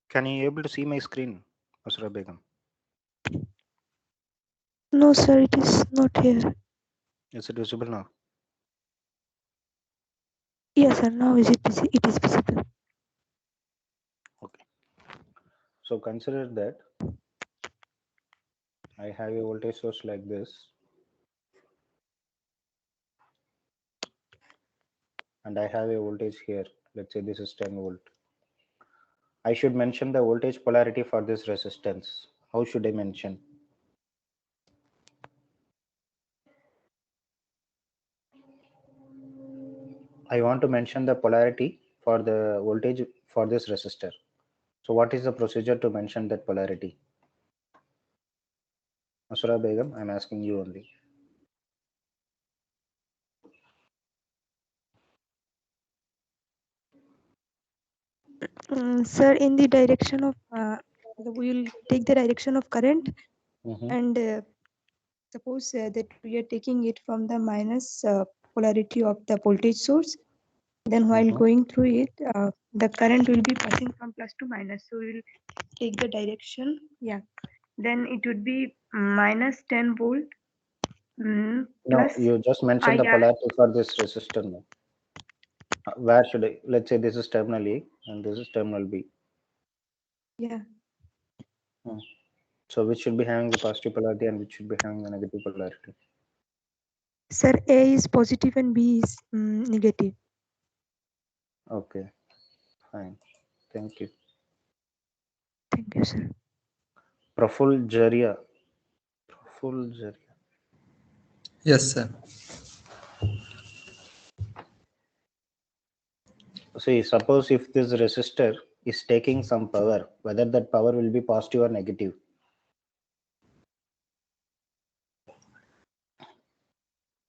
Can you able to see my screen, Asra Begum? No, sir, it is not here. Is it visible now? Yes, sir. Now it is visible. Okay. So consider that I have a voltage source like this, and I have a voltage here. Let's say this is 10 volt. I should mention the voltage polarity for this resistance. How should I mention? I want to mention the polarity for the voltage for this resistor. So what is the procedure to mention that polarity? Asra Begum, I'm asking you only. Sir, in the direction of we will take the direction of current, Mm-hmm. and suppose that we are taking it from the minus polarity of the voltage source. Then while Mm-hmm. going through it, the current will be passing from plus to minus. So we will take the direction. Yeah. Then it would be minus 10 volt No, plus you just mentioned the IR. polarity for this resistor. No. Where should I? Let's say this is terminal A and this is terminal B. Yeah. Hmm. So which should be having the positive polarity and which should be having the negative polarity? Sir, A is positive and B is negative. Okay, fine. Thank you. Thank you, sir. Profulgeria. Profulgeria. Yes, sir. See, suppose if this resistor is taking some power, whether that power will be positive or negative.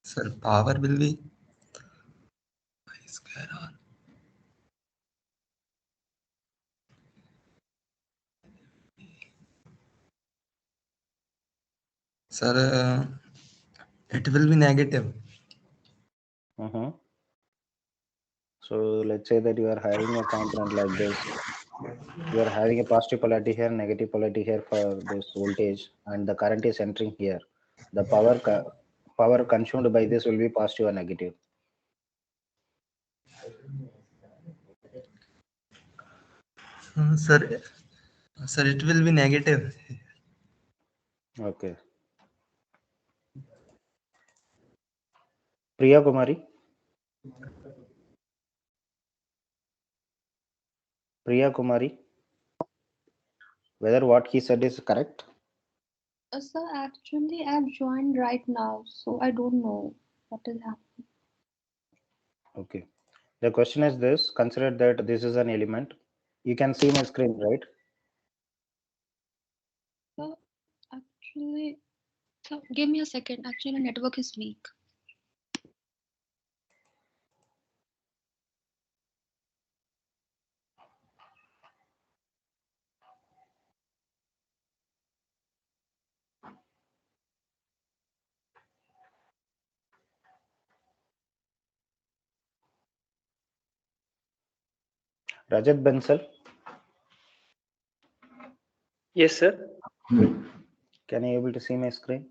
Sir, power will be I square R. Sir, it will be negative. Mm-hmm. So let's say that you are having a component like this. You are having a positive polarity here, negative polarity here for this voltage, and the current is entering here. The power consumed by this will be positive or negative. Sir, sir, it will be negative. Okay. Priya Kumari. Priya Kumari. Whether what he said is correct? Sir, actually, I've joined right now, so I don't know what is happening. Okay. The question is this: consider that this is an element. You can see my screen, right? So, actually, so give me a second. Actually, the network is weak. Rajat Bansal. Yes, sir. Can you able to see my screen?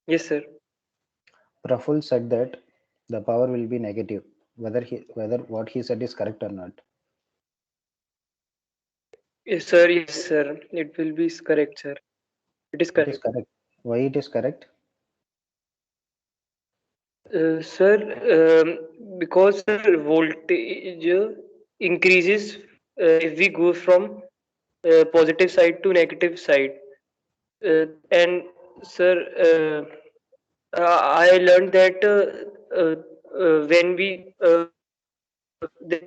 Yes, sir. Praful said that the power will be negative. Whether what he said is correct or not. Yes, sir. Yes, sir. It will be correct, sir. It is It is correct. correct. Why it is correct? Sir, because sir, voltage increases if we go from positive side to negative side. And sir, I learned that when we that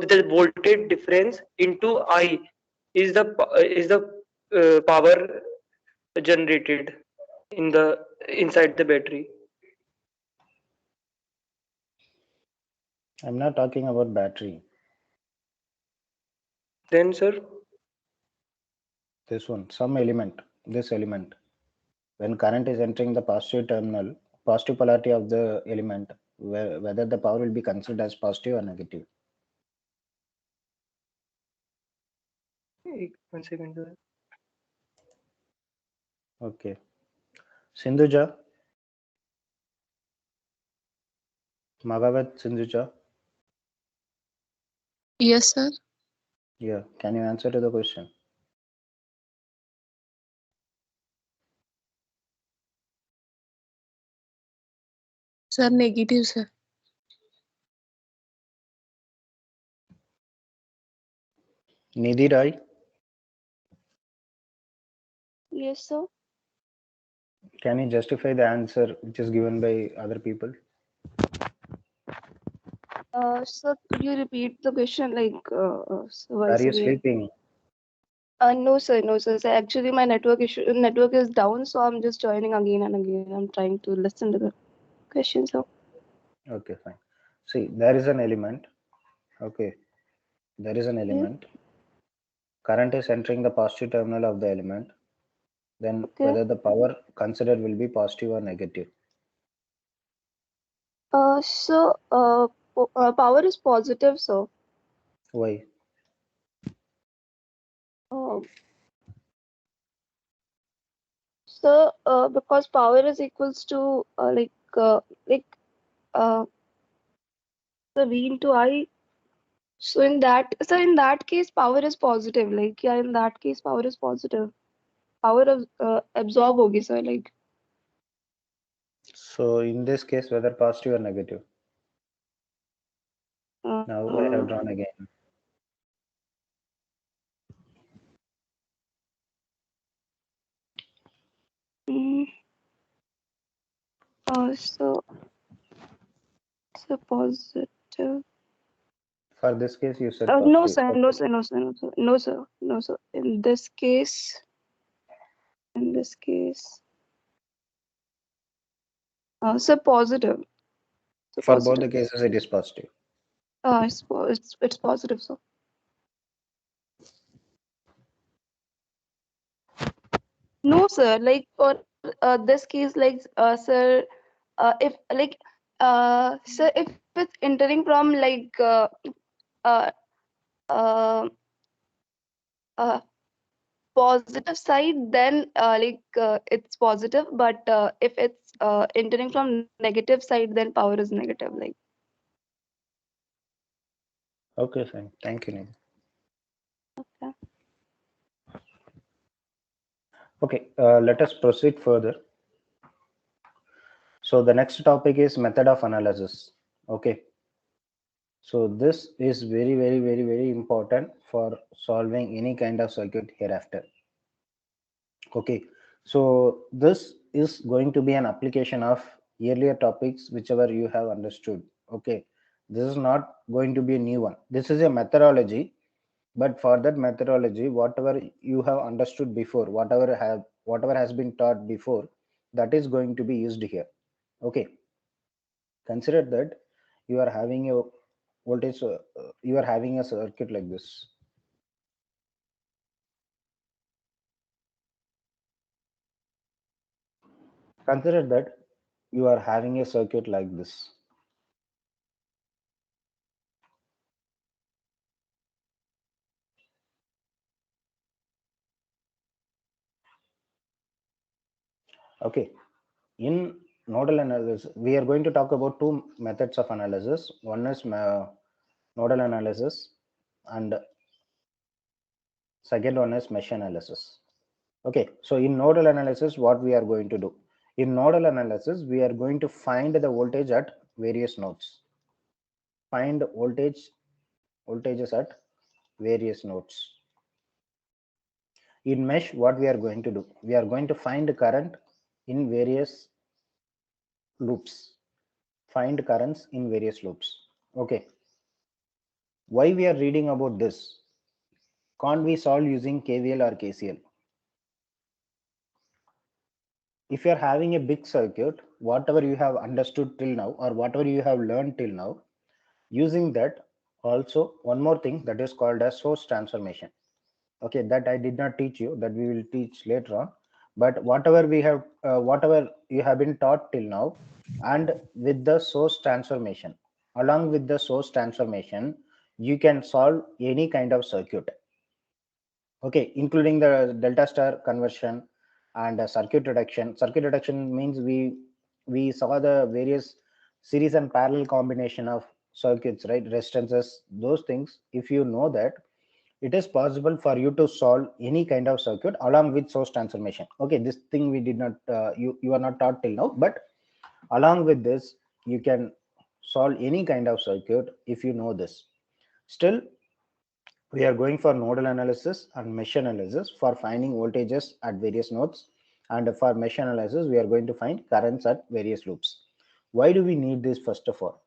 the voltage difference into I is the power generated in the inside the battery. I'm not talking about battery. Then, sir, This one, some element, this element. When current is entering the positive terminal, positive polarity of the element, whether the power will be considered as positive or negative. 1 second sir. Okay. Sindhuja, Magavat Sindhuja. Yes, sir. Yeah. Can you answer to the question? Sir, negative, sir. Nidhi Rai, Yes, sir. can you justify the answer which is given by other people? Sir, could you repeat the question Are once you again? sleeping? No, sir, no, sir. So actually, my network is down, so I'm just joining again and again. I'm trying to listen to the question, sir. Okay, fine. See, there is an element. Okay, there is an element. Current is entering the positive terminal of the element. Then Okay. whether the power considered will be positive or negative. So power is positive, sir. Why? Uh, because power is equals to uh, the V into I. So in that case, power is positive. Like, yeah, in that case, power is positive. Power of absorb hogi, sir. Like, So in this case, whether positive or negative. Now I have drawn again. mm, so positive. For this case, you said No, positive. sir. Okay. No, sir. No, sir. No, sir. No, sir. No, sir. In this case, so positive. So For both the positive. cases, it is positive. It's positive, sir. No, sir. Like for this case, sir, if sir, if it's entering from uh, uh, uh, positive side, then it's positive. But if it's entering from negative side, then power is negative. Like, Okay, fine. Thank you, Nidhi. okay. Okay, let us proceed further. So the next topic is method of analysis. Okay. So this is very, very, very, very important for solving any kind of circuit hereafter. Okay. So this is going to be an application of earlier topics, whichever you have understood. Okay. This is not going to be a new one. This is a methodology, but for that methodology, whatever you have understood before, whatever has been taught before, that is going to be used here. Okay. Consider that you are having a voltage, you are having a circuit like this. Consider that you are having a circuit like this. Okay. In nodal analysis, we are going to talk about two methods of analysis. One is nodal analysis, and second one is mesh analysis. Okay, so in nodal analysis, what we are going to do? In nodal analysis, we are going to find the voltage at various nodes. Find voltages at various nodes. In mesh, what we are going to do? We are going to find current in various loops. Find currents in various loops. Okay. Why we are reading about this? Can't we solve using KVL or KCL? If you are having a big circuit, whatever you have understood till now or whatever you have learned till now, using that, also one more thing that is called as source transformation. Okay, that I did not teach you, that we will teach later on. But whatever whatever you have been taught till now, and with the source transformation, along with the source transformation, you can solve any kind of circuit. Okay, including the delta star conversion and circuit reduction. Circuit reduction means we saw the various series and parallel combination of circuits, right? Resistances, those things. If you know that, it is possible for you to solve any kind of circuit along with source transformation. Okay, this thing we did not you are not taught till now, but along with this you can solve any kind of circuit if you know this. Still, we are going for nodal analysis and mesh analysis for finding voltages at various nodes, and for mesh analysis we are going to find currents at various loops. Why do we need this? First of all,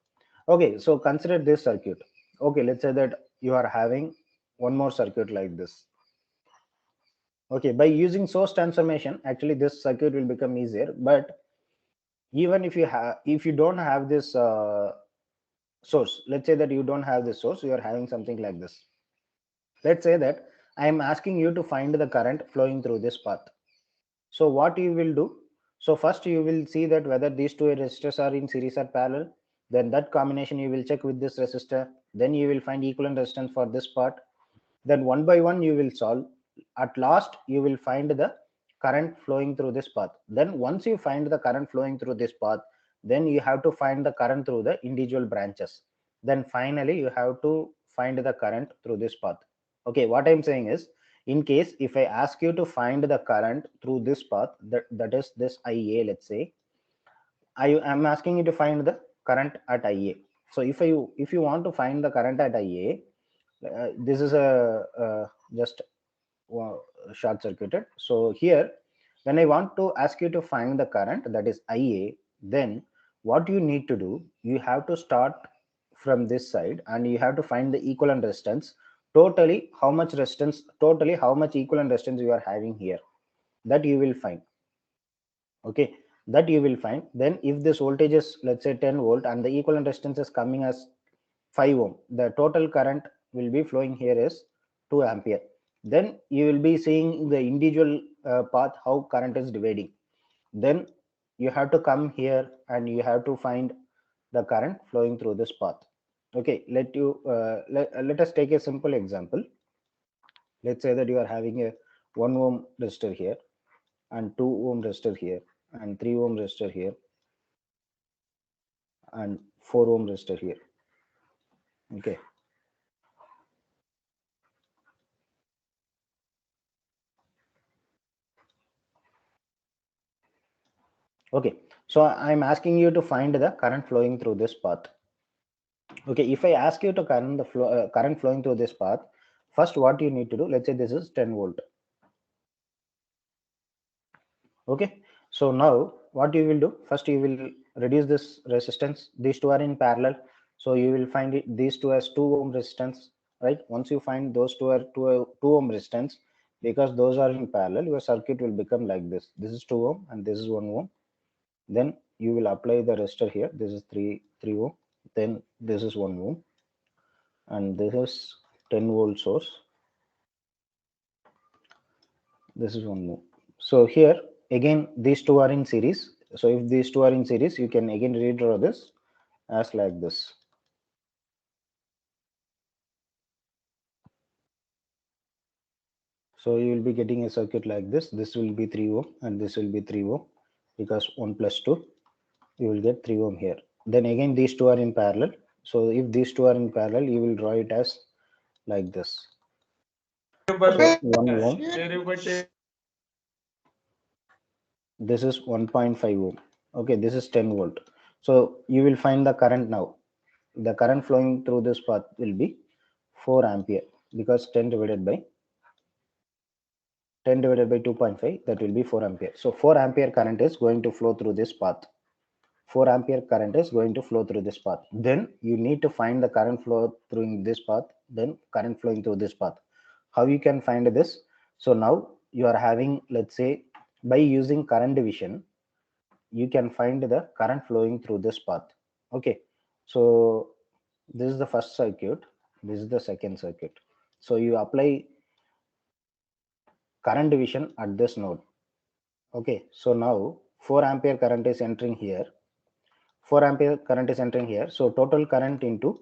okay, so consider this circuit. Okay, let's say that you are having one more circuit like this. Okay, by using source transformation, actually this circuit will become easier. But even if you don't have this source, let's say that you don't have this source, you are having something like this. Let's say that I am asking you to find the current flowing through this path. So what you will do? So first you will see that whether these two resistors are in series or parallel. Then that combination you will check with this resistor. Then you will find equivalent resistance for this part. Then one by one you will solve. At last you will find the current flowing through this path. Then once you find the current flowing through this path, then you have to find the current through the individual branches. Then finally you have to find the current through this path. Okay, what I'm saying is, in case if I ask you to find the current through this path, that is this IA, let's say I am asking you to find the current at IA. So if you want to find the current at IA, this is a just short circuited. So here, when I want to ask you to find the current, that is IA, then what you need to do, you have to start from this side and you have to find the equivalent resistance. Totally how much resistance, totally how much equivalent resistance you are having here, that you will find. Okay, that you will find. Then if this voltage is, let's say 10 volt, and the equivalent resistance is coming as 5 ohm, the total current will be flowing here is 2 ampere. Then you will be seeing the individual path how current is dividing. Then you have to come here and you have to find the current flowing through this path. Okay, let us take a simple example. Let's say that you are having a 1 ohm resistor here, and 2 ohm resistor here, and 3 ohm resistor here, and 4 ohm resistor here. Okay, okay, so I'm asking you to find the current flowing through this path. Okay, if I ask you to current flowing through this path, first what you need to do, let's say this is 10 volt. Okay, so now what you will do, first you will reduce this resistance. These two are in parallel, so you will find these two as 2 ohm resistance, right? Once you find those two are 2 ohm resistance, because those are in parallel, your circuit will become like this. This is 2 ohm and this is 1 ohm. Then you will apply the resistor here. This is 3 ohm. Then this is 1 ohm, and this is 10 volt source. This is 1 ohm. So here again these two are in series. So if these two are in series, you can again redraw this as like this. So you will be getting a circuit like this. This will be 3 ohm and this will be 3 ohm, because 1 plus 2, you will get 3 ohm here. Then again these two are in parallel. So if these two are in parallel, you will draw it as like this. So 1 ohm. This is 1.5 ohm. Okay, this is 10 volt. So you will find the current now. The current flowing through this path will be 4 ampere, because 10 divided by 2.5, that will be 4 ampere. So 4 ampere current is going to flow through this path. 4 ampere current is going to flow through this path. Then you need to find the current flow through this path, then current flowing through this path. How you can find this? So now you are having, let's say, by using current division, you can find the current flowing through this path. Okay, so this is the first circuit, this is the second circuit. So you apply current division at this node. Okay, so now 4 ampere current is entering here. 4 ampere current is entering here. So total current into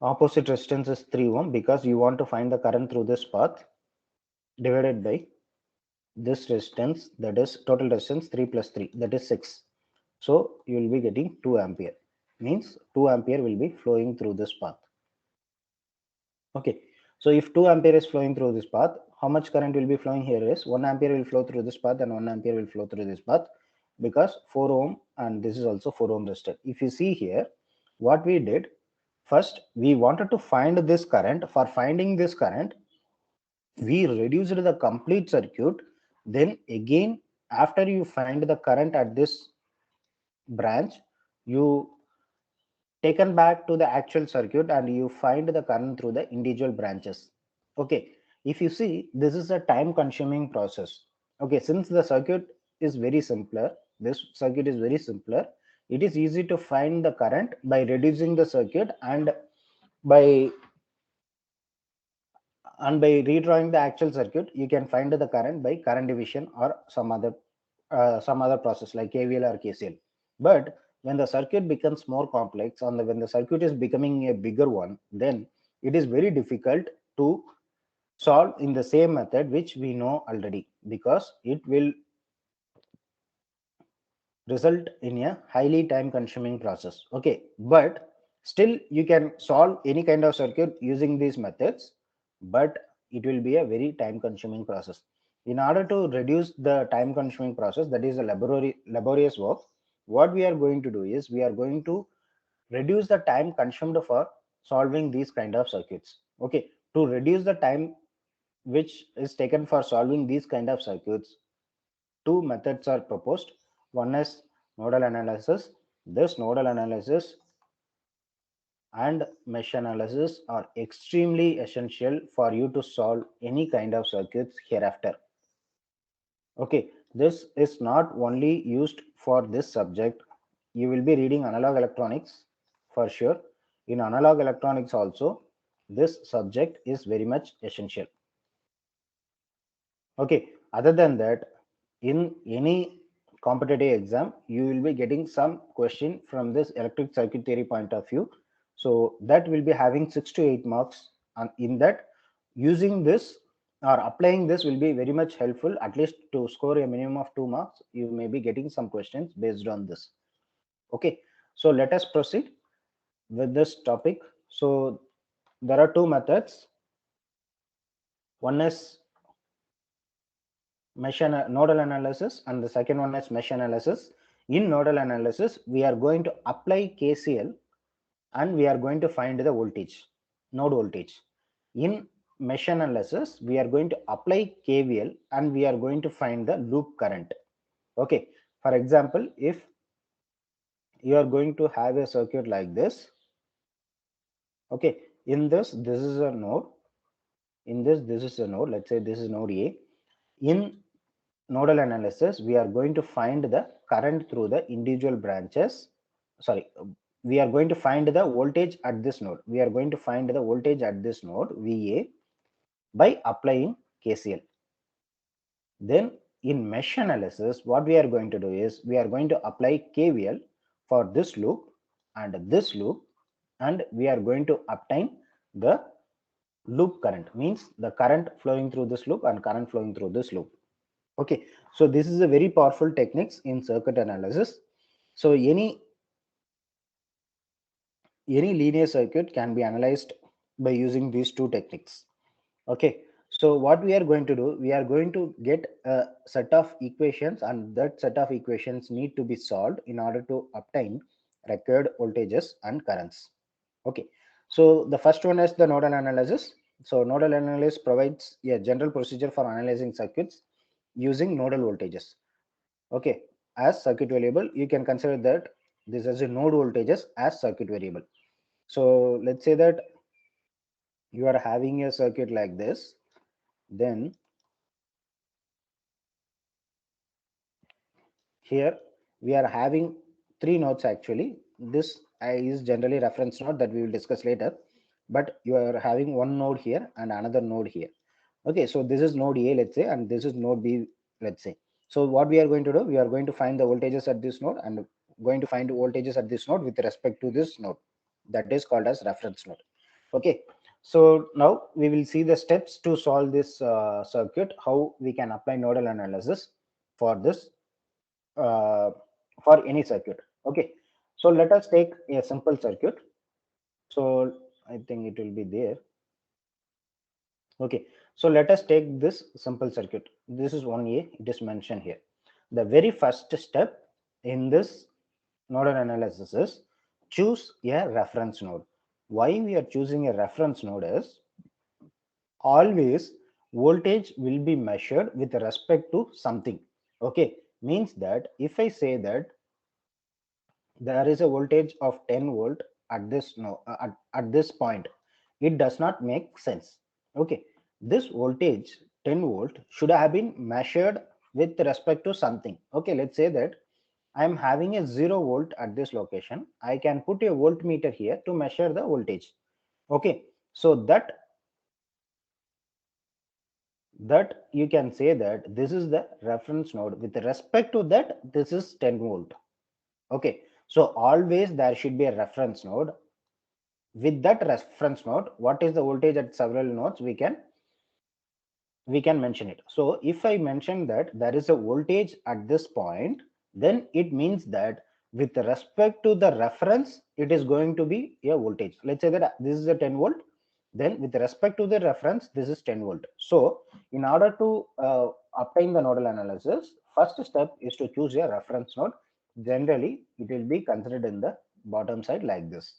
Opposite resistance is 3 ohm because you want to find the current through this path divided by this resistance, that is total resistance 3 plus 3, that is 6. So you will be getting 2 ampere, means 2 ampere will be flowing through this path. Okay, so if 2 ampere is flowing through this path, how much current will be flowing here is 1 ampere will flow through this path and 1 ampere will flow through this path, because 4 ohm and this is also 4 ohm resistor. If you see here, what we did, first we wanted to find this current. For finding this current, we reduced the complete circuit. Then again, after you find the current at this branch, you taken back to the actual circuit and you find the current through the individual branches. Okay, if you see, this is a time consuming process. Okay, since the circuit is very simpler, this circuit is very simpler, it is easy to find the current by reducing the circuit and by redrawing the actual circuit. You can find the current by current division or some other process like KVL or KCL. But when the circuit becomes more complex and when the circuit is becoming a bigger one, then it is very difficult to solve in the same method which we know already, because it will result in a highly time consuming process. Okay, but still you can solve any kind of circuit using these methods, but it will be a very time consuming process. In order to reduce the time consuming process, that is a laborious work, what we are going to do is we are going to reduce the time consumed for solving these kind of circuits. Okay, to reduce the time which is taken for solving these kind of circuits, two methods are proposed. One is nodal analysis. This nodal analysis and mesh analysis are extremely essential for you to solve any kind of circuits hereafter. Okay, this is not only used for this subject. You will be reading analog electronics for sure. In analog electronics also, this subject is very much essential. Okay, other than that, in any competitive exam, you will be getting some question from this electric circuit theory point of view. So that will be having 6 to 8 marks, and in that, using this or applying this will be very much helpful. At least to score a minimum of 2 marks, you may be getting some questions based on this. Okay, so let us proceed with this topic. So there are two methods. One is nodal analysis and the second one is mesh analysis. In nodal analysis, we are going to apply KCL and we are going to find the voltage, node voltage. In mesh analysis, we are going to apply KVL and we are going to find the loop current. Okay, for example, if you are going to have a circuit like this, okay, in this is a node, in this is a node, let's say this is node A. In nodal analysis, we are going to find the current through the individual branches. Sorry, we are going to find the voltage at this node. We are going to find the voltage at this node VA by applying KCL. Then in mesh analysis, what we are going to do is we are going to apply KVL for this loop and this loop, and we are going to obtain the loop current, means the current flowing through this loop and current flowing through this loop. Okay, so this is a very powerful techniques in circuit analysis. So any linear circuit can be analyzed by using these two techniques. Okay, so what we are going to do, we are going to get a set of equations, and that set of equations need to be solved in order to obtain required voltages and currents. Okay, so the first one is the nodal analysis. So nodal analysis provides a general procedure for analyzing circuits using nodal voltages. Okay, as circuit variable, you can consider that this as a node voltages as circuit variable. So let's say that you are having a circuit like this, then here we are having three nodes. Actually, this is generally reference node that we will discuss later, but you are having one node here and another node here. Okay, so this is node A, let's say, and this is node B, let's say. So what we are going to do, we are going to find the voltages at this node and going to find voltages at this node with respect to this node. That is called as reference node. Okay, so now we will see the steps to solve this circuit, how we can apply nodal analysis for this for any circuit. Okay, so let us take a simple circuit. So I think it will be there. Okay, so let us take this simple circuit. This is 1A, it is mentioned here. The very first step in this nodal analysis is choose a reference node. Why we are choosing a reference node is always voltage will be measured with respect to something. Okay, means that if I say that there is a voltage of 10 volt at this no at this point, it does not make sense. Okay, this voltage 10 volt should have been measured with respect to something. Okay, let's say that I am having a 0 volt at this location. I can put a voltmeter here to measure the voltage. Okay, so that you can say that this is the reference node. With respect to that, this is 10 volt. Okay, so always there should be a reference node. With that reference node, what is the voltage at several nodes, we can mention it. So if I mention that there is a voltage at this point, then it means that with respect to the reference, it is going to be a voltage. Let's say that this is a 10 volt, then with respect to the reference, this is 10 volt. So in order to obtain the nodal analysis, first step is to choose a reference node. Generally it will be considered in the bottom side like this.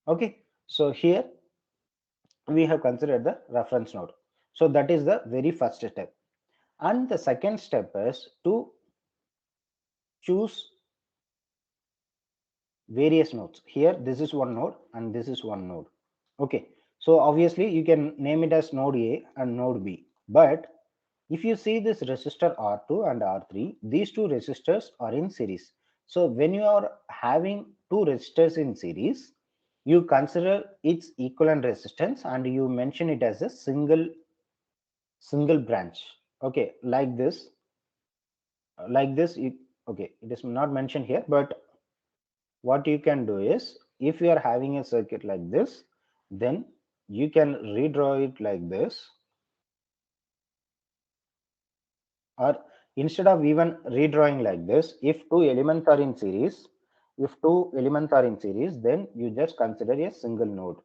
Okay, so here we have considered the reference node. So that is the very first step. And the second step is to choose various nodes. Here this is one node and this is one node. Okay, so obviously you can name it as node A and node B, but if you see this resistor R2 and R3, these two resistors are in series. So when you are having two resistors in series, you consider its equivalent resistance and you mention it as a single branch. Okay, like this okay, it is not mentioned here, but what you can do is, if you are having a circuit like this, then you can redraw it like this, or instead of even redrawing like this, if two elements are in series, then you just consider a single node.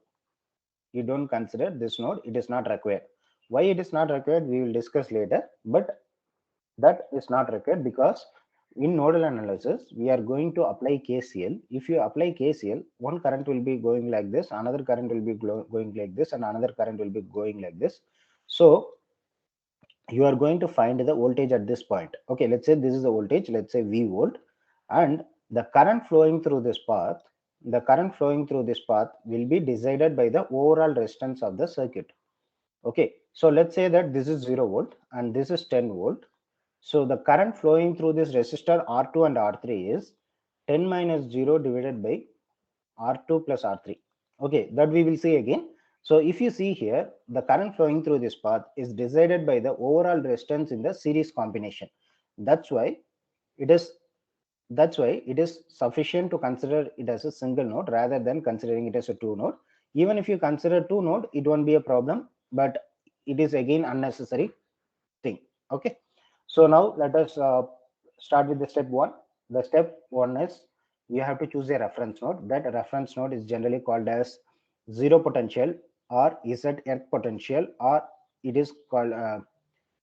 You don't consider this node, it is not required. Why it is not required, we will discuss later, but that is not required because in nodal analysis we are going to apply KCL. If you apply KCL, one current will be going like this, another current will be going like this, and another current will be going like this. So you are going to find the voltage at this point. Okay, let's say this is the voltage, let's say V volt, and the current flowing through this path will be decided by the overall resistance of the circuit. Okay, so let's say that this is 0 volt and this is 10 volt. So the current flowing through this resistor R2 and R3 is 10 minus 0 divided by R2 plus R3. Okay, that we will see again. So if you see here, the current flowing through this path is decided by the overall resistance in the series combination. That's why it is sufficient to consider it as a single node rather than considering it as a two node. Even if you consider two node, it won't be a problem, but it is again unnecessary thing. Okay, so now let us start with the step one. The step one is you have to choose a reference node. That reference node is generally called as zero potential or ZN potential, or it is called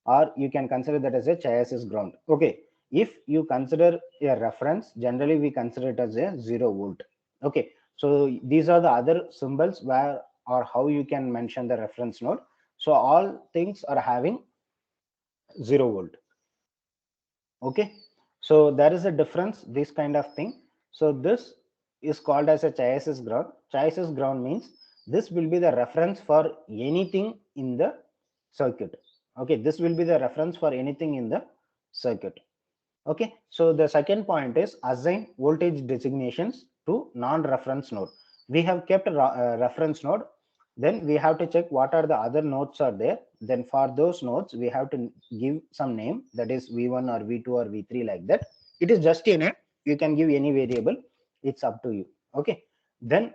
or you can consider that as a Chiasis ground. Okay, if you consider a reference, generally we consider it as a 0 volt. Okay, so these are the other symbols where or how you can mention the reference node. So all things are having 0 volt. Okay, so there is a difference, this kind of thing. So this is called as a Chiasis ground. Chiasis ground means this will be the reference for anything in the circuit. Okay, this will be the reference for anything in the circuit. Okay, so the second point is assign voltage designations to non-reference node. We have kept a reference node, then we have to check what are the other nodes are there. Then for those nodes we have to give some name, that is V1 or V2 or V3, like that. It is just a name, you can give any variable, it's up to you. Okay, then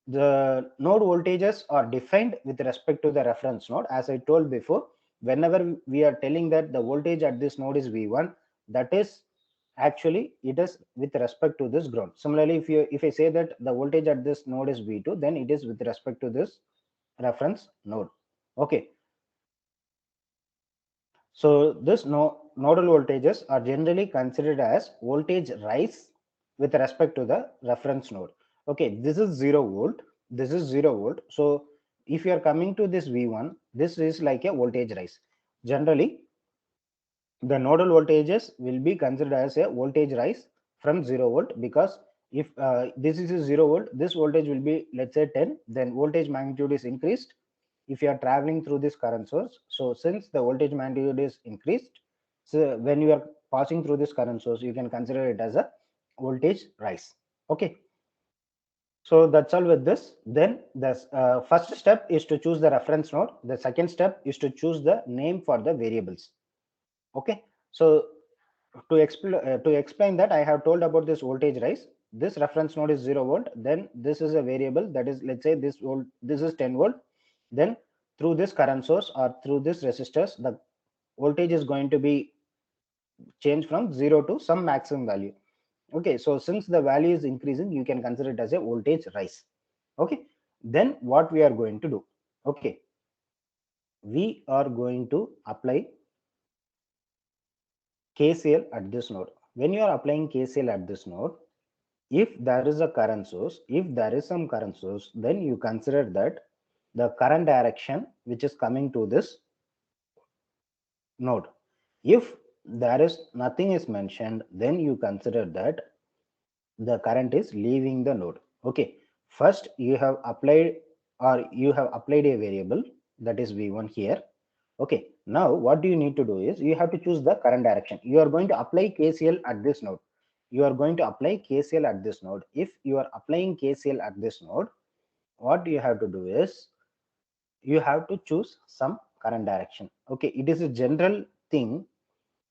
the node voltages are defined with respect to the reference node. As I told before, whenever we are telling that the voltage at this node is V1, that is actually it is with respect to this ground. Similarly, if I say that the voltage at this node is V2, then it is with respect to this reference node. Okay. So this nodal voltages are generally considered as voltage rise with respect to the reference node. Okay, this is 0 volt. This is 0 volt. So if you are coming to this V1, this is like a voltage rise. Generally, the nodal voltages will be considered as a voltage rise from 0 volt, because if this is a 0 volt, this voltage will be, let's say, 10, then voltage magnitude is increased if you are traveling through this current source. So since the voltage magnitude is increased, so when you are passing through this current source, you can consider it as a voltage rise. Okay, so that's all with this. Then the first step is to choose the reference node. The second step is to choose the name for the variables. Okay, so to explain that, I have told about this voltage rise. This reference node is 0 volt. Then this is a variable, that is, let's say this volt, this is 10 volt. Then through this current source or through this resistors, the voltage is going to be changed from 0 to some maximum value. Okay, so since the value is increasing, you can consider it as a voltage rise. Okay, then what we are going to do? Okay, we are going to apply KCL at this node. When you are applying KCL at this node, if there is a current source, if there is some current source, then you consider that the current direction which is coming to this node. If there is nothing is mentioned, then you consider that the current is leaving the node. Okay, first you have applied a variable, that is V1 here. Okay, now what do you need to do is you have to choose the current direction. You are going to apply KCL at this node. You are going to apply KCL at this node. If you are applying KCL at this node, what you have to do is you have to choose some current direction. Okay, it is a general thing.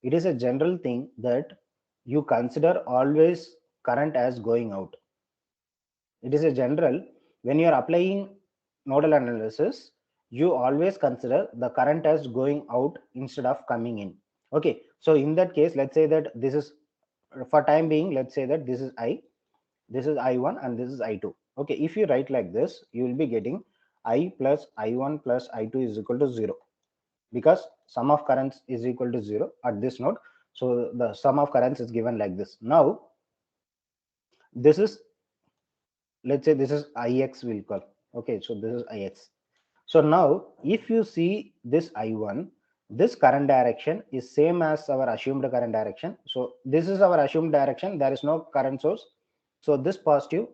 It is a general thing that you consider always current as going out. It is a general, when you are applying nodal analysis, you always consider the current as going out instead of coming in. Okay, so in that case, let's say that this is, for time being, let's say that this is I, this is I1, and this is I2. Okay, if you write like this, you will be getting I plus I1 plus I2 is equal to 0, because sum of currents is equal to 0 at this node. So the sum of currents is given like this. Now this is, let's say this is Ix, we'll call. Okay, so this is Ix. So now if you see this I1, this current direction is same as our assumed current direction. So this is our assumed direction, there is no current source. So this positive,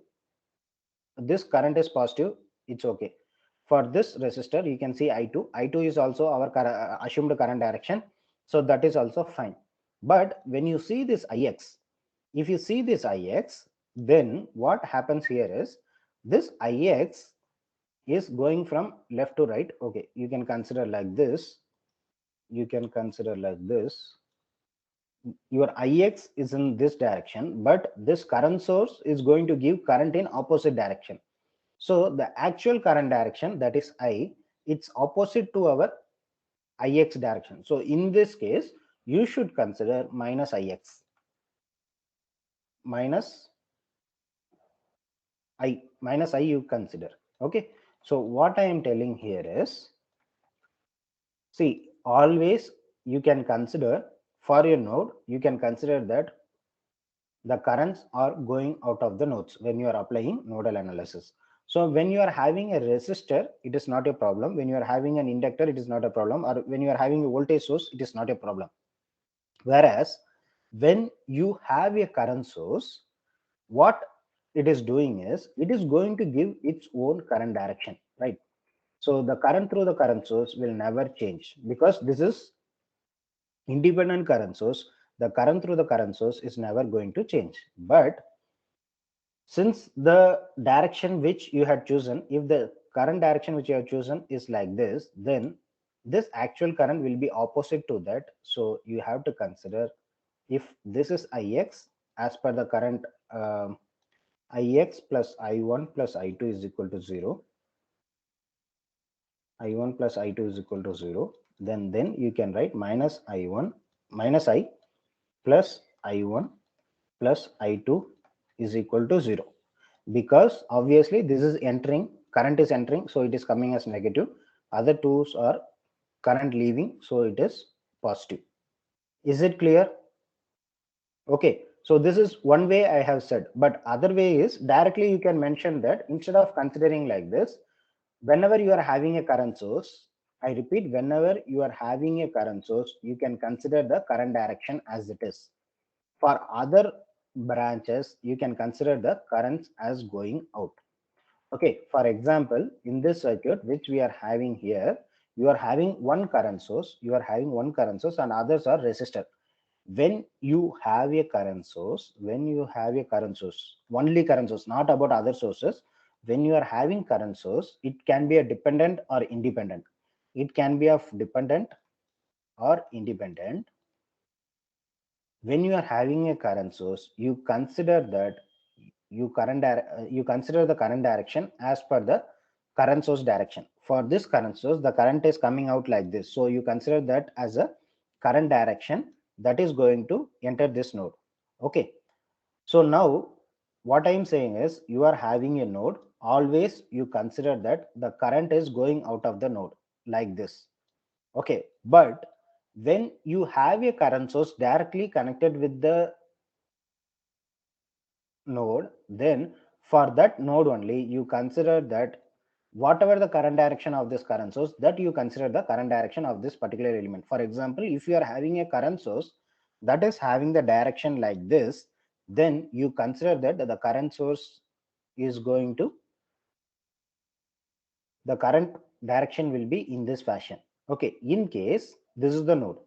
this current is positive, it's okay. For this resistor, you can see I2 is also our assumed current direction, so that is also fine. But when you see this Ix, if you see this Ix, then what happens here is this Ix is going from left to right. Okay, you can consider like this, you can consider like this. Your Ix is in this direction, but this current source is going to give current in opposite direction. So the actual current direction, that is I, it's opposite to our Ix direction. So in this case, you should consider minus Ix, minus I you consider. Okay, so what I am telling here is, see, always you can consider for your node, you can consider that the currents are going out of the nodes when you are applying nodal analysis. So when you are having a resistor, it is not a problem. When you are having an inductor, it is not a problem. Or when you are having a voltage source, it is not a problem. Whereas when you have a current source, what it is doing is it is going to give its own current direction, right? So the current through the current source will never change, because this is independent current source. The current through the current source is never going to change. But since the direction which you had chosen, if the current direction which you have chosen is like this, then this actual current will be opposite to that. So you have to consider, if this is Ix as per the current ix plus I1 plus I2 is equal to 0. I1 plus I2 is equal to 0. Then you can write minus I1 minus I plus I1 plus I2 is equal to 0. Because obviously this is entering, current is entering, so it is coming as negative. Other twos are current leaving, so it is positive. Is it clear? Okay, so this is one way I have said, but other way is directly you can mention that instead of considering like this, whenever you are having a current source, I repeat, whenever you are having a current source, you can consider the current direction as it is. For other branches, you can consider the currents as going out. Okay, for example, in this circuit which we are having here, you are having one current source, and others are resistor. When you have a current source, only current source, not about other sources, when you are having current source, it can be a dependent or independent. It can be of dependent or independent. When you are having a current source, you consider that you consider the current direction as per the current source direction. For this current source, the current is coming out like this, so you consider that as a current direction that is going to enter this node. Okay, so now what I am saying is, you are having a node, always you consider that the current is going out of the node like this. Okay, but when you have a current source directly connected with the node, then for that node only you consider that whatever the current direction of this current source, that you consider the current direction of this particular element. For example, if you are having a current source that is having the direction like this, then you consider that the current source is going to, the current direction will be in this fashion. Okay, in case this is the node,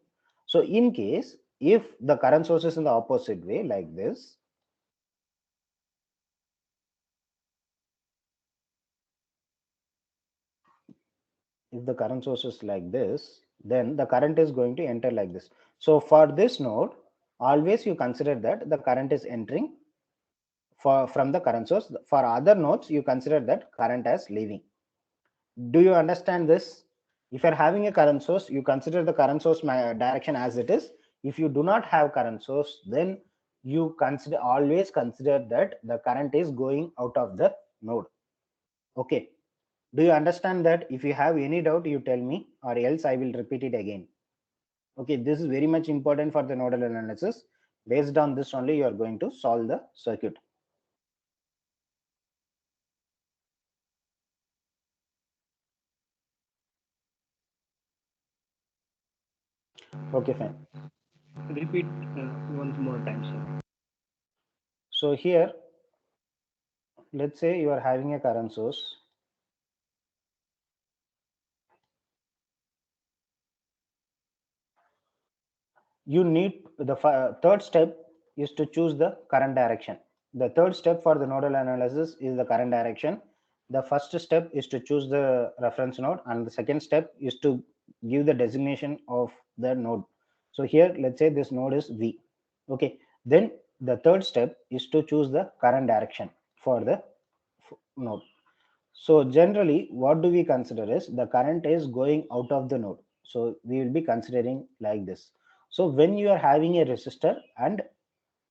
so in case if the current source is in the opposite way like this, if the current source is like this, then the current is going to enter like this. So for this node, always you consider that the current is entering from the current source. For other nodes, you consider that current as leaving. Do you understand this? If you are having a current source, you consider the current source direction as it is. If you do not have current source, then you always consider that the current is going out of the node. Okay, do you understand that? If you have any doubt, you tell me, or else I will repeat it again. Okay, this is very much important for the nodal analysis. Based on this only, you are going to solve the circuit. Okay, fine. Repeat once more time, sir. So here, let's say you are having a current source. You need the third step is to choose the current direction. The third step for the nodal analysis is the current direction. The first step is to choose the reference node, and the second step is to give the designation of the node. So here, let's say this node is V. Okay, then the third step is to choose the current direction for the node. So generally, what do we consider is the current is going out of the node. So we will be considering like this. So when you are having a resistor, and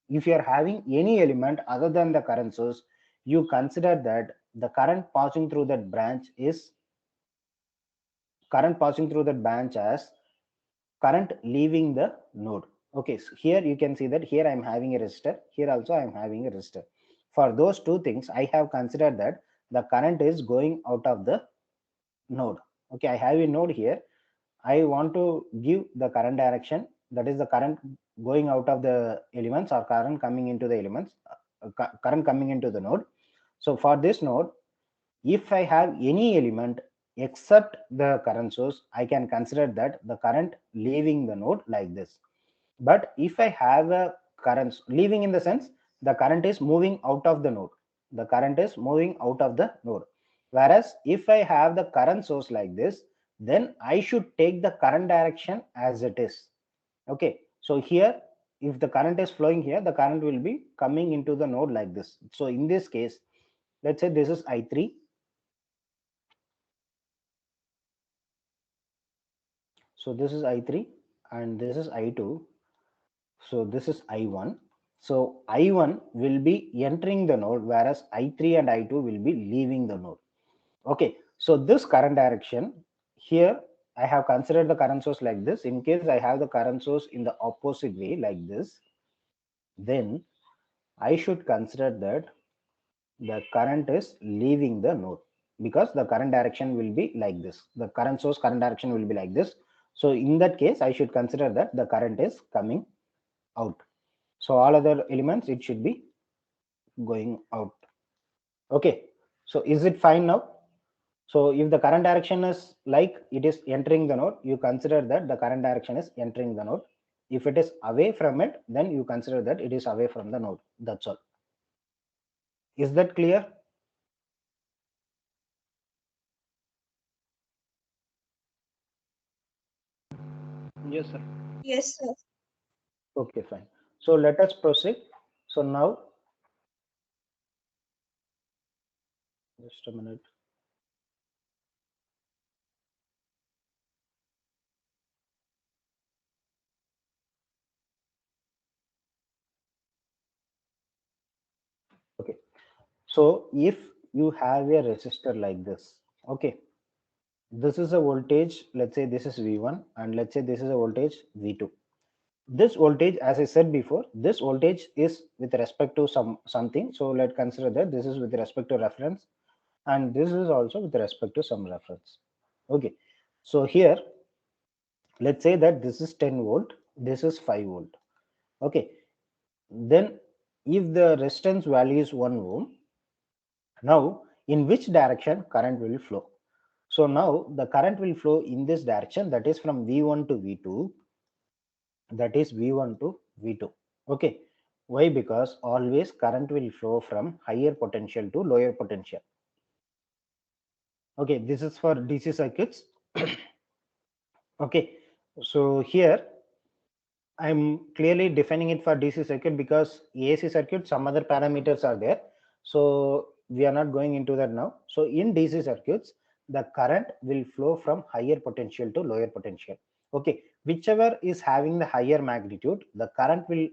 if you are having any element other than the current source, you consider that the current passing through that branch as current leaving the node. Okay, so here you can see that here I am having a resistor, here also I am having a resistor. For those two things, I have considered that the current is going out of the node. Okay, I have a node here. I want to give the current direction, that is the current going out of the elements or current coming into the elements, current coming into the node. So for this node, if I have any element except the current source, I can consider that the current leaving the node like this. But if I have a current leaving, in the sense the current is moving out of the node, the current is moving out of the node. Whereas if I have the current source like this, then I should take the current direction as it is. Okay, so here if the current is flowing here, the current will be coming into the node like this. So in this case, let's say this is I3. So this is I3 and this is I2. So this is I1. So I1 will be entering the node, whereas I3 and I2 will be leaving the node. Okay, so this current direction here, I have considered the current source like this. In case I have the current source in the opposite way like this, then I should consider that the current is leaving the node, because the current direction will be like this. The current source current direction will be like this. So in that case, I should consider that the current is coming out. So all other elements, it should be going out. Okay, so is it fine now? So if the current direction is like it is entering the node, you consider that the current direction is entering the node. If it is away from it, then you consider that it is away from the node. That's all. Is that clear? Yes, sir. Yes, sir. Okay, fine. So let us proceed. So now, just a minute. Okay. So if you have a resistor like this, okay, this is a voltage, let's say this is V1, and let's say this is a voltage V2. This voltage, as I said before, this voltage is with respect to something. So let's consider that this is with respect to reference, and this is also with respect to some reference. Okay. So here, let's say that this is 10 volt, this is 5 volt. Okay. Then if the resistance value is 1 ohm, now in which direction current will flow? So now the current will flow in this direction, that is from V1 to V2, that is V1 to V2. Okay. Why? Because always current will flow from higher potential to lower potential. Okay, this is for DC circuits. Okay, so here I'm clearly defining it for DC circuit, because AC circuit some other parameters are there. So we are not going into that now. So in DC circuits, the current will flow from higher potential to lower potential. Okay, whichever is having the higher magnitude, the current will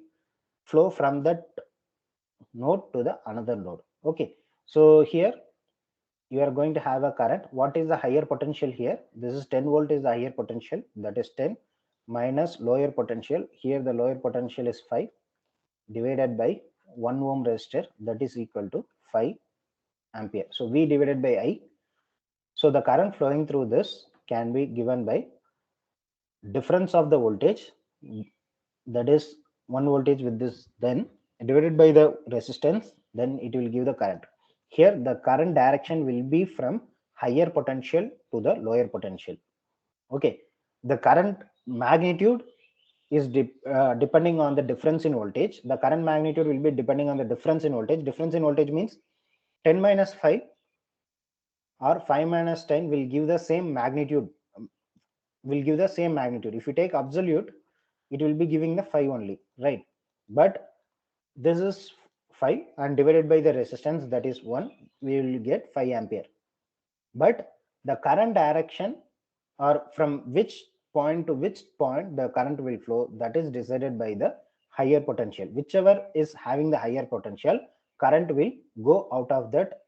flow from that node to the another node. Okay, so here you are going to have a current. What is the higher potential here? This is 10 volt is the higher potential, that is 10 minus lower potential. Here the lower potential is 5 divided by 1 ohm resistor, that is equal to 5 ampere. So V divided by I. So the current flowing through this can be given by difference of the voltage, that is 1 voltage with this, then divided by the resistance, then it will give the current. Here the current direction will be from higher potential to the lower potential. Okay, the current magnitude is depending on the difference in voltage. The current magnitude will be depending on the difference in voltage. Difference in voltage means 10 minus 5 or 5 minus 10 will give the same magnitude, will give the same magnitude. If you take absolute, it will be giving the 5 only, right? But this is 5 and divided by the resistance, that is 1, we will get 5 ampere. But the current direction, or from which point to which point the current will flow, that is decided by the higher potential. Whichever is having the higher potential, current will go out of that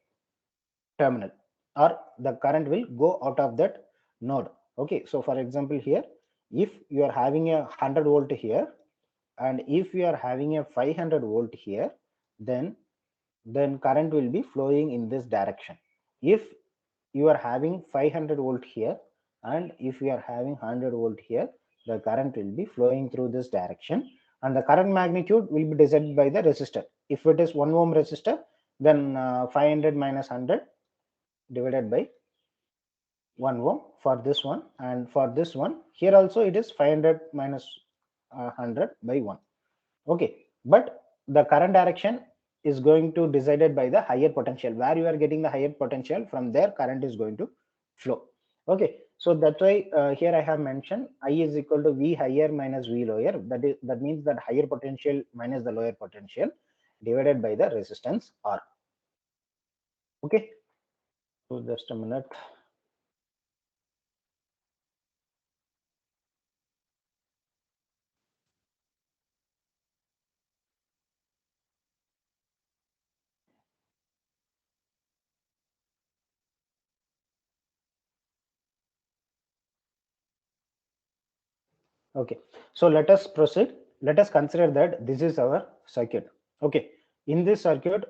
terminal, or the current will go out of that node. Okay, so for example here, if you are having a 100 volt here, and if you are having a 500 volt here, then current will be flowing in this direction. If you are having 500 volt here, and if you are having 100 volt here, the current will be flowing through this direction, and the current magnitude will be decided by the resistor. If it is 1 ohm resistor, then 500 minus 100 divided by 1 ohm for this one, and for this one here also it is 500 minus 100 by 1. Okay, but the current direction is going to decided by the higher potential. Where you are getting the higher potential, from there current is going to flow. Okay, so that's why here I have mentioned I is equal to V higher minus V lower. That means that higher potential minus the lower potential divided by the resistance R. Okay, so just a minute. Okay, so let us proceed. Let us consider that this is our circuit. Okay, in this circuit,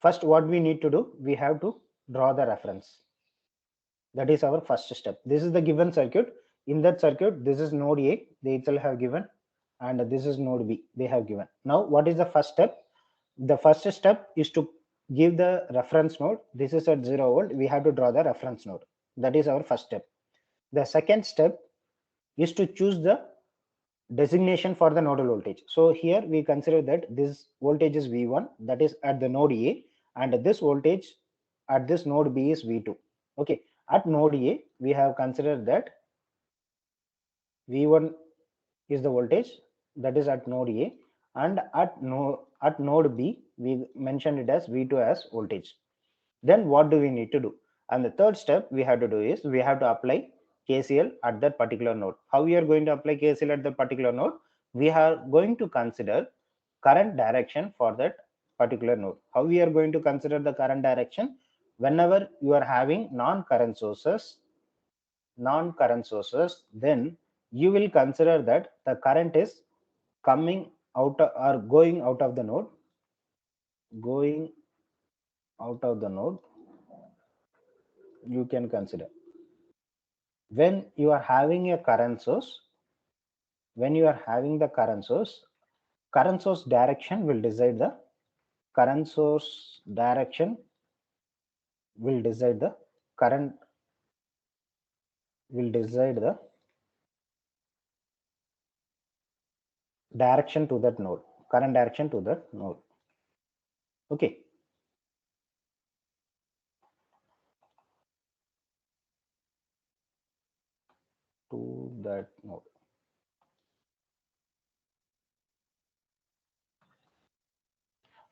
first what we need to do, we have to draw the reference. That is our first step. This is the given circuit. In that circuit, this is node A, they itself have given, and this is node B, they have given. Now, what is the first step? The first step is to give the reference node. This is at 0 volt. We have to draw the reference node. That is our first step. The second step is to choose the designation for the nodal voltage. So here we consider that this voltage is V1, that is at the node A, and this voltage at this node B is V2. Okay, at node A, we have considered that V1 is the voltage that is at node A, and at node B, we mentioned it as V2 as voltage. Then what do we need to do? And the third step we have to do is we have to apply KCL at that particular node. How we are going to apply KCL at that particular node? We are going to consider current direction for that particular node. How we are going to consider the current direction? Whenever you are having non-current sources, then you will consider that the current is coming out or going out of the node, going out of the node. You can consider when you are having a current source, when you are having the current source direction will decide the current source direction will decide the current will decide the direction to that node, current direction to that node. Okay, to that node.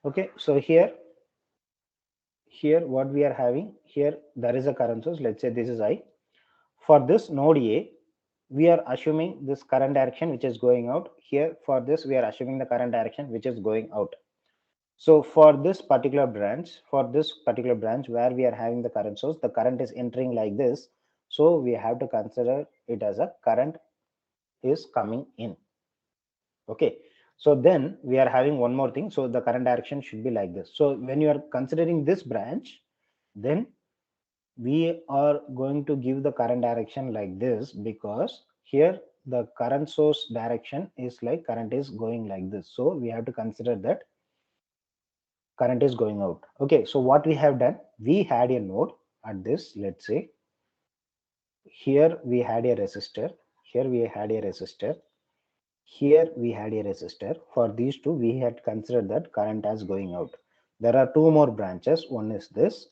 Okay, so here what we are having here, there is a current source. Let's say this is I. For this node A, we are assuming this current direction which is going out. Here for this, we are assuming the current direction which is going out. So for this particular branch, where we are having the current source, the current is entering like this. So we have to consider it as a current is coming in. Okay. So then we are having one more thing. So the current direction should be like this. So when you are considering this branch, then we are going to give the current direction like this, because here the current source direction is like current is going like this. So we have to consider that current is going out. Okay, so what we have done, we had a node at this, let's say here we had a resistor, here we had a resistor, here we had a resistor. For these two, we had considered that current as going out. There are two more branches. One is this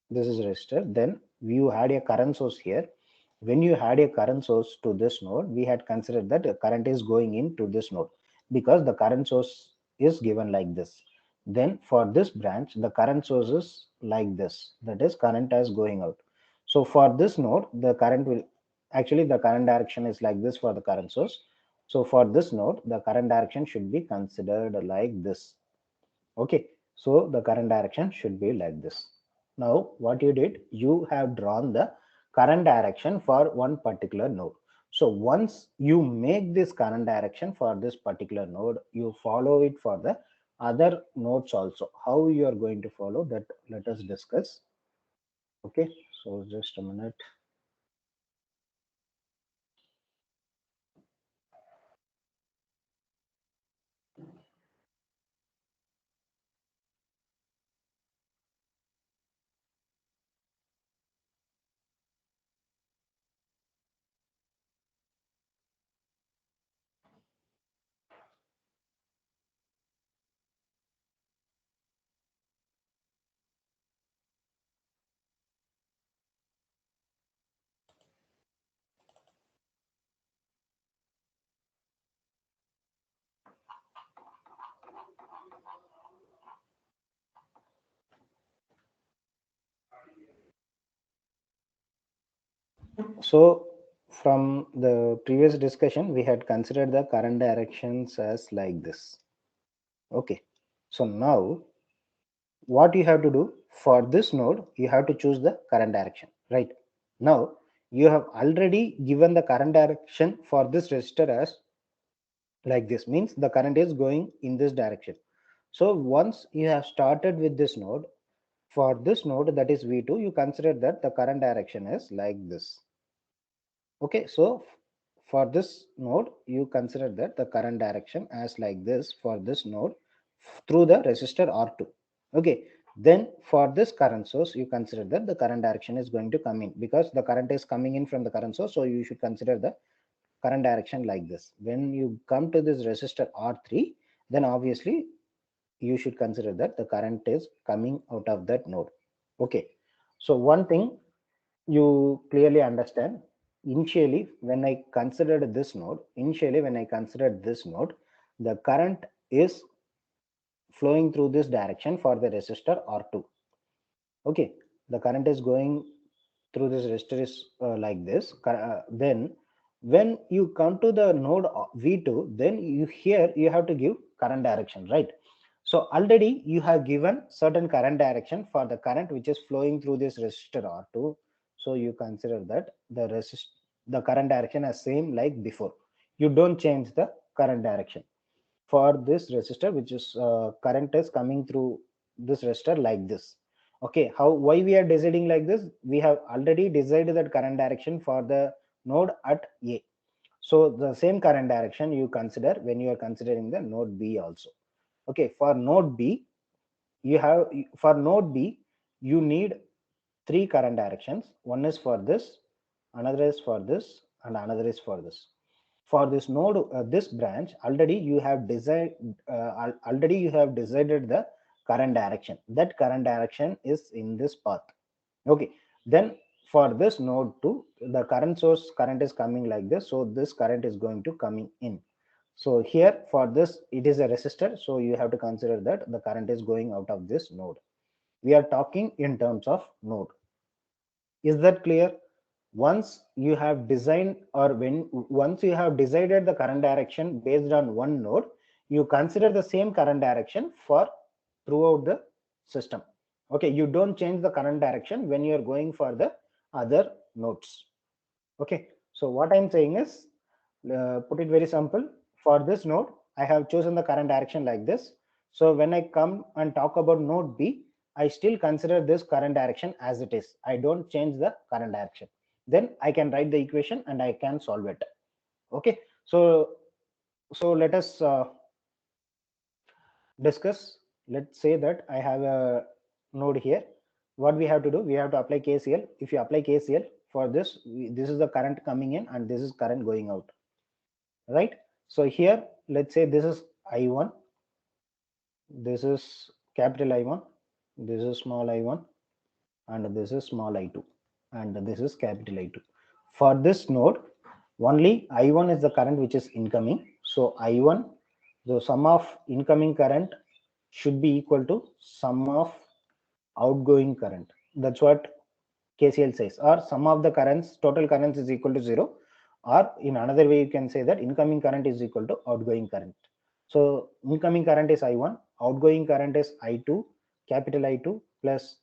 is resistor. Then you had a current source here. When you had a current source to this node, we had considered that the current is going into this node because the current source is given like this. Then for this branch, the current source is like this, that is current as going out. So for this node, the current will actually the current direction is like this for the current source. So for this node, the current direction should be considered like this. Okay, so the current direction should be like this. Now what you did, you have drawn the current direction for one particular node. So once you make this current direction for this particular node, you follow it for the other nodes also. How you are going to follow that, let us discuss. Okay, so just a minute. So from the previous discussion, we had considered the current directions as like this. Okay. So now what you have to do for this node, you have to choose the current direction, right? Now you have already given the current direction for this resistor as like this, means the current is going in this direction. So once you have started with this node, for this node that is V2, you consider that the current direction is like this. Okay, so for this node, you consider that the current direction as like this for this node through the resistor R2. Okay, then for this current source, you consider that the current direction is going to come in because the current is coming in from the current source. So you should consider the current direction like this. When you come to this resistor R3, then obviously you should consider that the current is coming out of that node. Okay, so one thing you clearly understand, initially when I considered this node, the current is flowing through this direction for the resistor R2. Okay, the current is going through this resistor is like this. Then when you come to the node V2, then you have to give current direction, right? So already you have given certain current direction for the current which is flowing through this resistor R2. So you consider that the current direction is same like before. You don't change the current direction for this resistor, which is current is coming through this resistor like this. Okay, why we are deciding like this? We have already decided that current direction for the node at A. So the same current direction you consider when you are considering the node B also. Okay, for node B, you need three current directions. One is for this, another is for this, and another is for this. For this node, this branch, already you have decided the current direction. That current direction is in this path. Okay, then for this node 2, the current source current is coming like this, so this current is going to coming in. So here for this, it is a resistor, so you have to consider that the current is going out of this node. We are talking in terms of node. Is that clear? Once you have designed, or once you have decided the current direction based on one node, you consider the same current direction for throughout the system. Okay, you don't change the current direction when you are going for the other nodes. Okay, so what I'm saying is, put it very simple. For this node, I have chosen the current direction like this. So when I come and talk about node B, I still consider this current direction as it is. I don't change the current direction. Then I can write the equation and I can solve it. Okay, so let us discuss. Let's say that I have a node here. What we have to do, we have to apply KCL. If you apply KCL for this, this is the current coming in and this is current going out, right? So here, let's say this is I1, this is capital I1, this is small I1, and this is small I2, and this is capital I2. For this node, only I1 is the current which is incoming. So I1, the sum of incoming current should be equal to sum of outgoing current. That's what KCL says. Or sum of the currents, total currents is equal to 0. Or in another way, you can say that incoming current is equal to outgoing current. So incoming current is I1, outgoing current is I2, capital I2 plus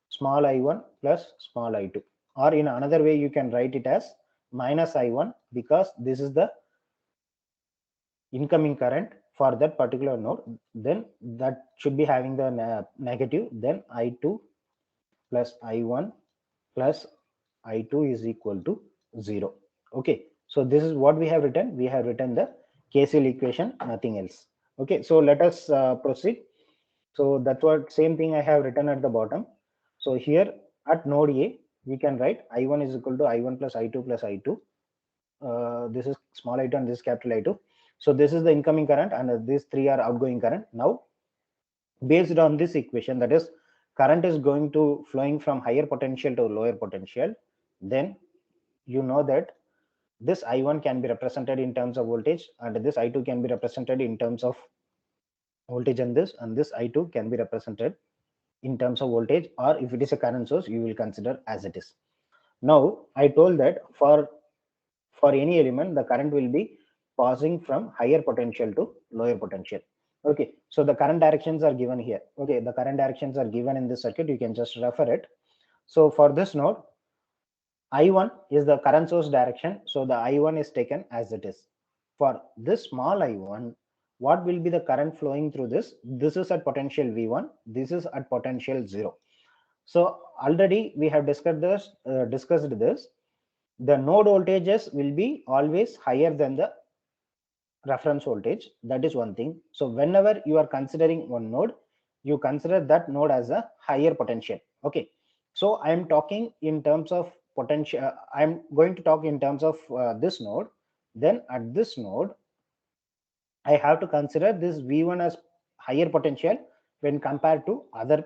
small I1 plus small I2. Or in another way, you can write it as minus I1, because this is the incoming current for that particular node. Then that should be having the negative. Then I2 plus I1 plus I2 is equal to 0. Okay, so this is what we have written. We have written the KCL equation, nothing else. Okay, so let us proceed. So that's what same thing I have written at the bottom. So here at node A, we can write I1 is equal to I1 plus I2 plus I2. This is small I2 and this is capital I2. So this is the incoming current and these three are outgoing current. Now, based on this equation, that is current is going to flowing from higher potential to lower potential, then you know that this I1 can be represented in terms of voltage and this I2 can be represented in terms of voltage, and this I2 can be represented in terms of voltage, or if it is a current source, you will consider as it is. Now I told that for any element, the current will be passing from higher potential to lower potential. Okay, so the current directions are given here. Okay, the current directions are given in this circuit. You can just refer it. So for this node, I1 is the current source direction. So the I1 is taken as it is. For this small I1, what will be the current flowing through this? This is at potential V1. This is at potential 0. So already we have discussed this. The node voltages will be always higher than the reference voltage. That is one thing. So whenever you are considering one node, you consider that node as a higher potential. Okay, so I am talking in terms of potential. I am going to talk in terms of this node. Then at this node, I have to consider this V1 as higher potential when compared to other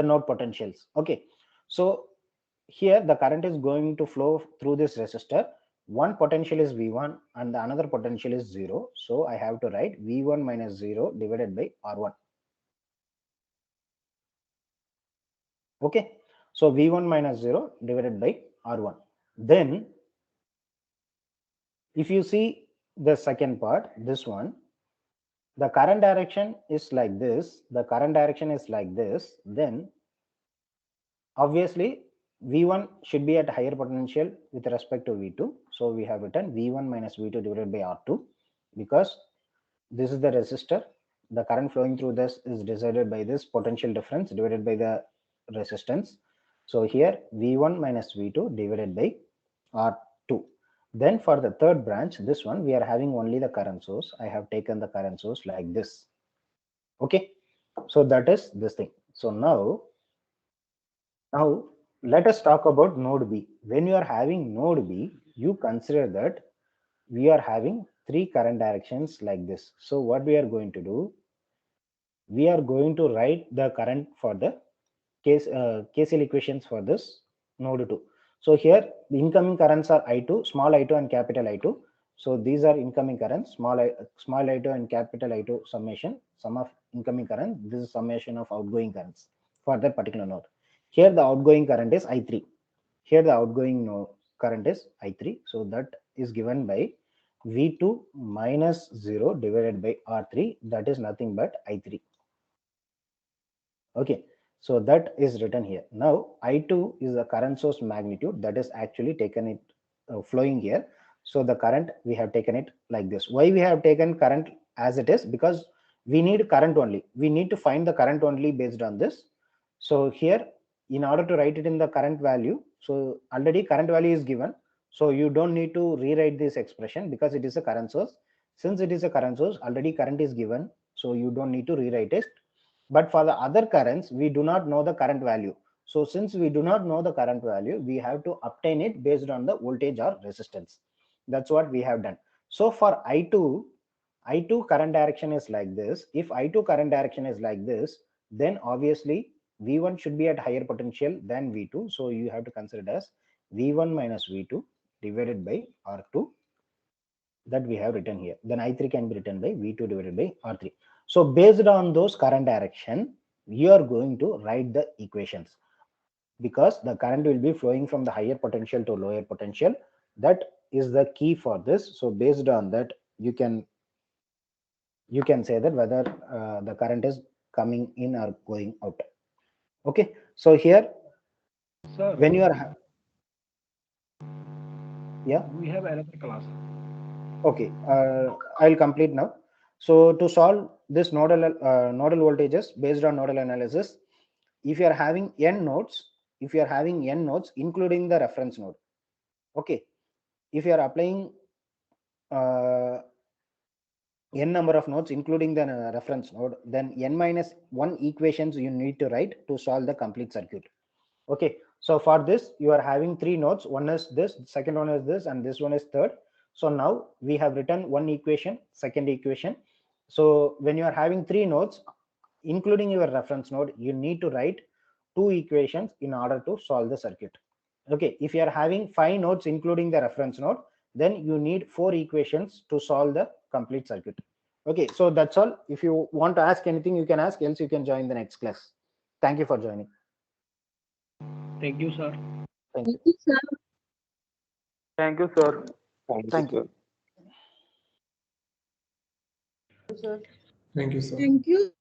node potentials. Okay, so here the current is going to flow through this resistor. One potential is V1 and the another potential is 0. So I have to write V1 minus 0 divided by R1. Okay, so V1 minus 0 divided by R1. Then if you see the second part, this one, the current direction is like this, the current direction is like this, then obviously V1 should be at higher potential with respect to V2. So we have written V1 minus V2 divided by R2 because this is the resistor. The current flowing through this is decided by this potential difference divided by the resistance. So here V1 minus V2 divided by R2. Then for the third branch, this one, we are having only the current source. I have taken the current source like this. Okay, so that is this thing. So now let us talk about node B. When you are having node B, you consider that we are having three current directions like this. So what we are going to do, we are going to write the current for the KCL equations for this node 2. So here the incoming currents are I2, small I2 and capital I2. So these are incoming currents, small I2 and capital I2 summation, sum of incoming current. This is summation of outgoing currents for that particular node. Here the outgoing current is I3. Here the outgoing current is I3. So that is given by V2 minus 0 divided by R3. That is nothing but I3. Okay, so that is written here. Now I2 is the current source magnitude that is actually taken it flowing here. So the current, we have taken it like this. Why we have taken current as it is? Because we need current only. We need to find the current only based on this. So here, in order to write it in the current value, so already current value is given. So you don't need to rewrite this expression because it is a current source. Since it is a current source, already current is given. So you don't need to rewrite it. But for the other currents, we do not know the current value. So since we do not know the current value, we have to obtain it based on the voltage or resistance. That's what we have done. So for I2 current direction is like this. If I2 current direction is like this, then obviously V1 should be at higher potential than V2. So you have to consider it as V1 minus V2 divided by R2 that we have written here. Then I3 can be written by V2 divided by R3. So based on those current direction, you are going to write the equations because the current will be flowing from the higher potential to lower potential. That is the key for this. So based on that, you can say that whether the current is coming in or going out. Okay, so here Sir, when you are we have another class. Okay, I'll complete now. So to solve this nodal voltages based on nodal analysis, if you are having n nodes, including the reference node, okay, if you are applying n number of nodes including the reference node, then n minus 1 equations you need to write to solve the complete circuit. Okay, so for this you are having three nodes. One is this, second one is this, and this one is third. So now we have written one equation, second equation. So when you are having three nodes, including your reference node, you need to write two equations in order to solve the circuit. Okay, if you are having five nodes including the reference node, then you need four equations to solve the complete circuit. Okay, so that's all. If you want to ask anything, you can ask, else you can join the next class. Thank you for joining. Thank you, sir. Thank you. Thank you, sir. Thank you, sir. Thank you. Thank you, sir. Thank you.